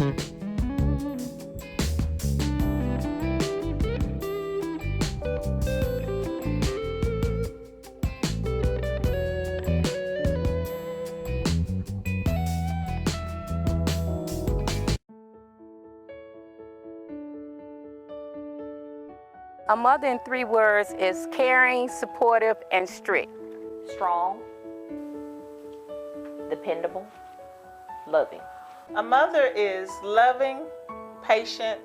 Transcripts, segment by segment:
A mother in 3 words is caring, supportive, and strict. Strong, dependable, loving. A mother is loving, patient,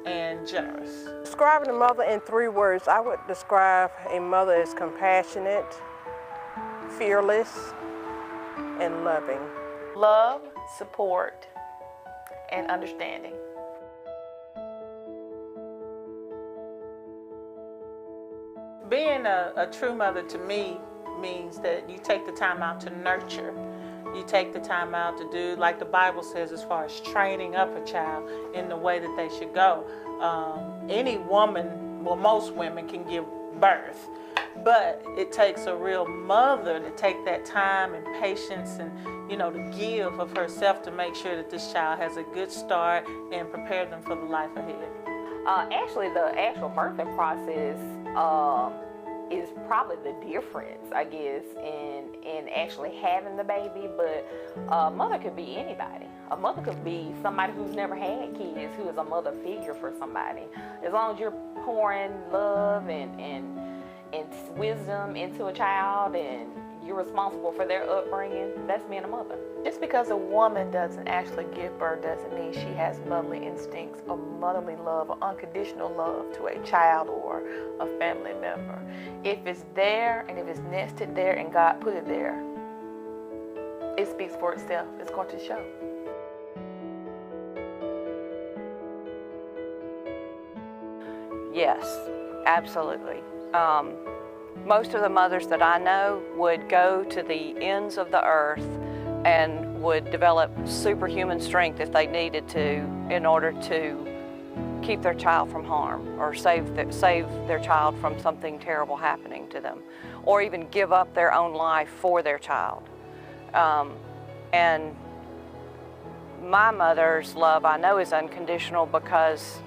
and generous. Describing a mother in 3 words, I would describe a mother as compassionate, fearless, and loving. Love, support, and understanding. Being a true mother to me means that you take the time out to nurture. You take the time out to do, like the Bible says, as far as training up a child in the way that they should go. Any woman, well, most women can give birth, but it takes a real mother to take that time and patience and, to give of herself to make sure that this child has a good start and prepare them for the life ahead. Actually, the actual birthing process is probably the difference, I guess, in actually having the baby. But a mother could be anybody. A mother could be somebody who's never had kids, who is a mother figure for somebody. As long as you're pouring love and wisdom into a child and you're responsible for their upbringing, that's being a mother. Just because a woman doesn't actually give birth doesn't mean she has motherly instincts or motherly love or unconditional love to a child or a family member. If it's there and if it's nested there and God put it there, it speaks for itself. It's going to show. Yes, absolutely. Most of the mothers that I know would go to the ends of the earth and would develop superhuman strength if they needed to in order to keep their child from harm or save their child from something terrible happening to them, or even give up their own life for their child. And my mother's love, I know, is unconditional because,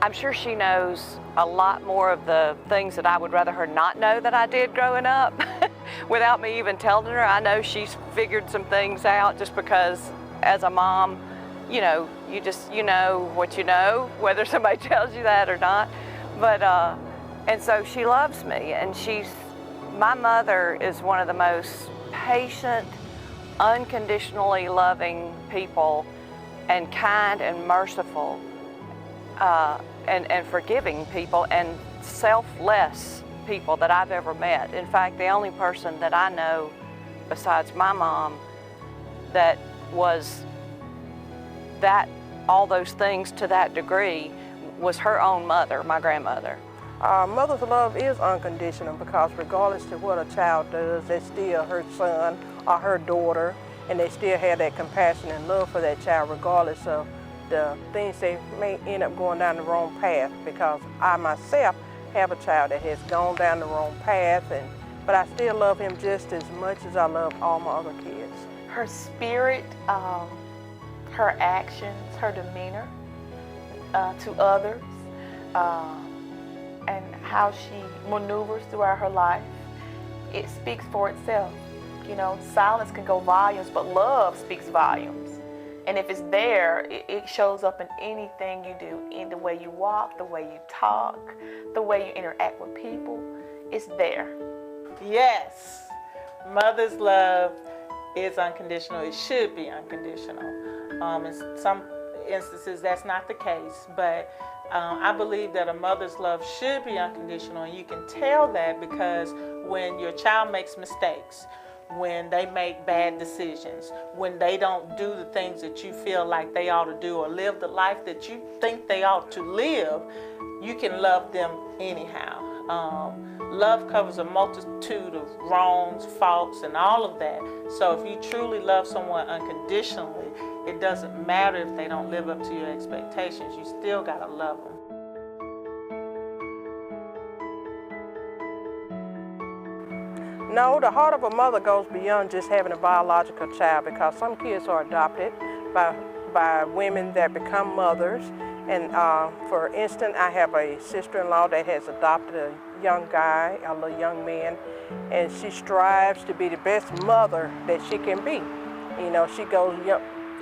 I'm sure she knows a lot more of the things that I would rather her not know that I did growing up without me even telling her. I know she's figured some things out just because as a mom, you know what you know, whether somebody tells you that or not. But, and so she loves me, and my mother is one of the most patient, unconditionally loving people, and kind and merciful, and forgiving people, and selfless people that I've ever met. In fact, the only person that I know besides my mom that was all those things to that degree was her own mother, my grandmother. Mother's love is unconditional because regardless of what a child does, they're still her son or her daughter, and they still have that compassion and love for that child regardless of the things they may end up going down the wrong path, because I myself have a child that has gone down the wrong path, but I still love him just as much as I love all my other kids. Her spirit, her actions, her demeanor to others, and how she maneuvers throughout her life, it speaks for itself. Silence can go volumes, but love speaks volumes. And if it's there, it shows up in anything you do, in the way you walk, the way you talk, the way you interact with people. It's there. Yes, mother's love is unconditional. It should be unconditional. In some instances, that's not the case, but I believe that a mother's love should be unconditional, and you can tell that because when your child makes mistakes, when they make bad decisions, when they don't do the things that you feel like they ought to do or live the life that you think they ought to live, you can love them anyhow. Love covers a multitude of wrongs, faults, and all of that. So if you truly love someone unconditionally, it doesn't matter if they don't live up to your expectations. You still gotta love them. No, the heart of a mother goes beyond just having a biological child, because some kids are adopted, by women that become mothers. And for instance, I have a sister-in-law that has adopted a young guy, a little young man, and she strives to be the best mother that she can be. You know, she goes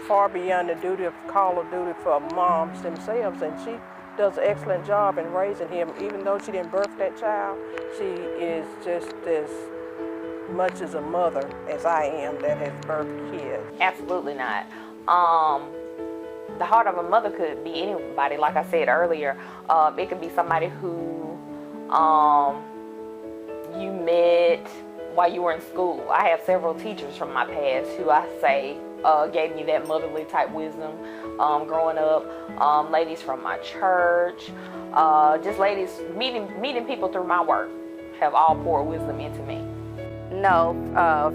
far beyond the duty of call of duty for moms themselves, and she does an excellent job in raising him. Even though she didn't birth that child, she is just as much as a mother as I am that has birthed kids. Absolutely not. The heart of a mother could be anybody. Like I said earlier, it could be somebody who you met while you were in school. I have several teachers from my past who I say gave me that motherly type wisdom growing up. Ladies from my church, just ladies meeting people through my work have all poured wisdom into me. No,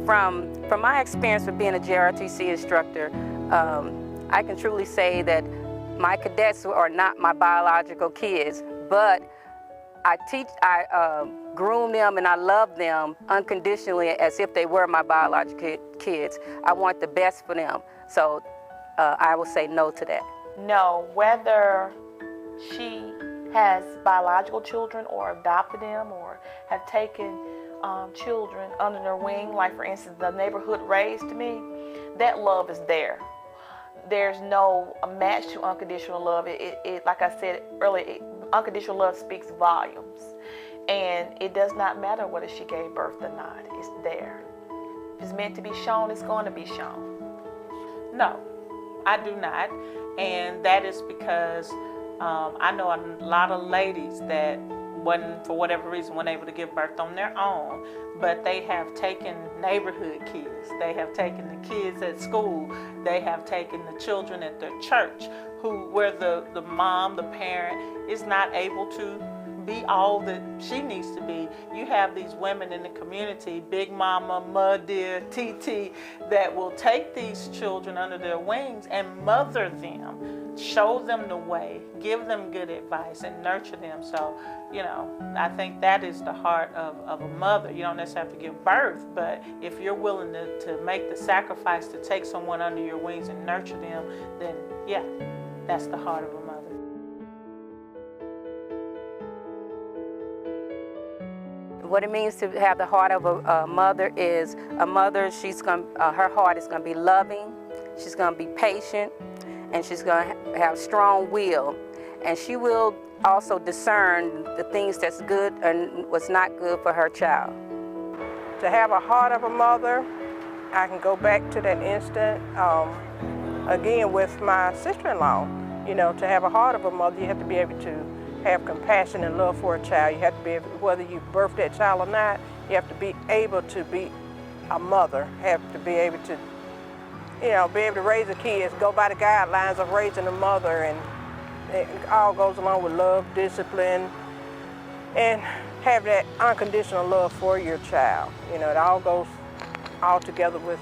from my experience with being a JROTC instructor, I can truly say that my cadets are not my biological kids, but I groom them and I love them unconditionally as if they were my biological kids. I want the best for them, so I will say no to that. No, whether she has biological children or adopted them or have taken children under their wing, like for instance the neighborhood raised me, that love is there. There's no match to unconditional love. It like I said earlier, unconditional love speaks volumes, and it does not matter whether she gave birth or not. It's there. If it's meant to be shown, it's going to be shown. No, I do not, and that is because I know a lot of ladies that wasn't, for whatever reason, weren't able to give birth on their own, but they have taken neighborhood kids, they have taken the kids at school, they have taken the children at their church, where the mom, the parent, is not able to be all that she needs to be. You have these women in the community, Big Mama, Mud Dear, TT, that will take these children under their wings and mother them, show them the way, give them good advice, and nurture them. So, you know, I think that is the heart of a mother. You don't necessarily have to give birth, but if you're willing to make the sacrifice to take someone under your wings and nurture them, then yeah, that's the heart of a mother. What it means to have the heart of a mother is a mother, her heart is going to be loving, she's going to be patient, and she's going to have strong will. And she will also discern the things that's good and what's not good for her child. To have a heart of a mother, I can go back to that instant, again with my sister-in-law. You know, to have a heart of a mother, you have to be able to have compassion and love for a child. You have to be able, whether you birth that child or not, you have to be able to be a mother, have to be able to, you know, be able to raise the kids, go by the guidelines of raising a mother, and it all goes along with love, discipline, and have that unconditional love for your child. You know, it all goes all together with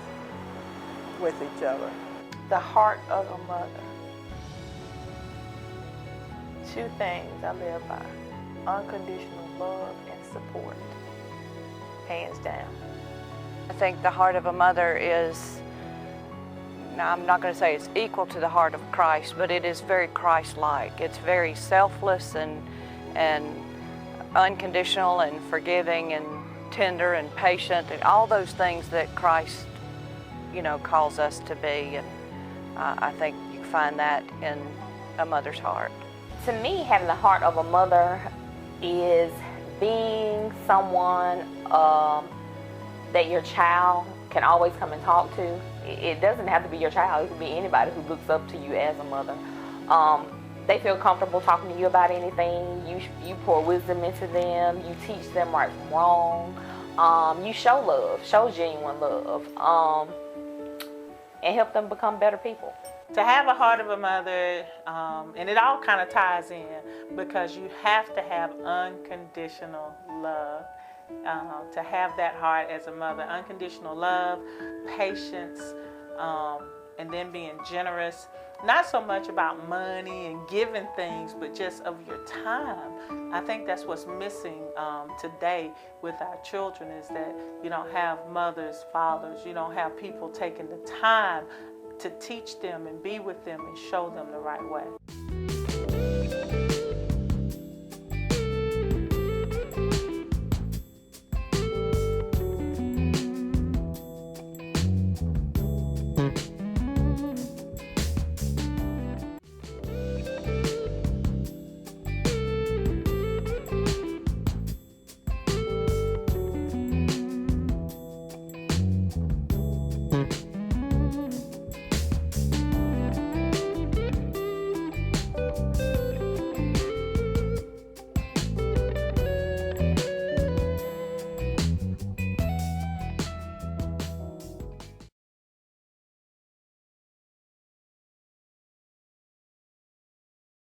each other. The heart of a mother. Two things I live by: unconditional love and support, hands down. I think the heart of a mother is, now I'm not going to say it's equal to the heart of Christ, but it is very Christ-like. It's very selfless and unconditional and forgiving and tender and patient and all those things that Christ, you know, calls us to be. And I think you find that in a mother's heart. To me, having the heart of a mother is being someone that your child can always come and talk to. It doesn't have to be your child. It could be anybody who looks up to you as a mother. They feel comfortable talking to you about anything. You pour wisdom into them. You teach them right from wrong. You show love, show genuine love, and help them become better people. To have a heart of a mother, and it all kind of ties in, because you have to have unconditional love. To have that heart as a mother, unconditional love, patience, and then being generous. Not so much about money and giving things, but just of your time. I think that's what's missing today with our children, is that you don't have mothers, fathers, you don't have people taking the time to teach them and be with them and show them the right way.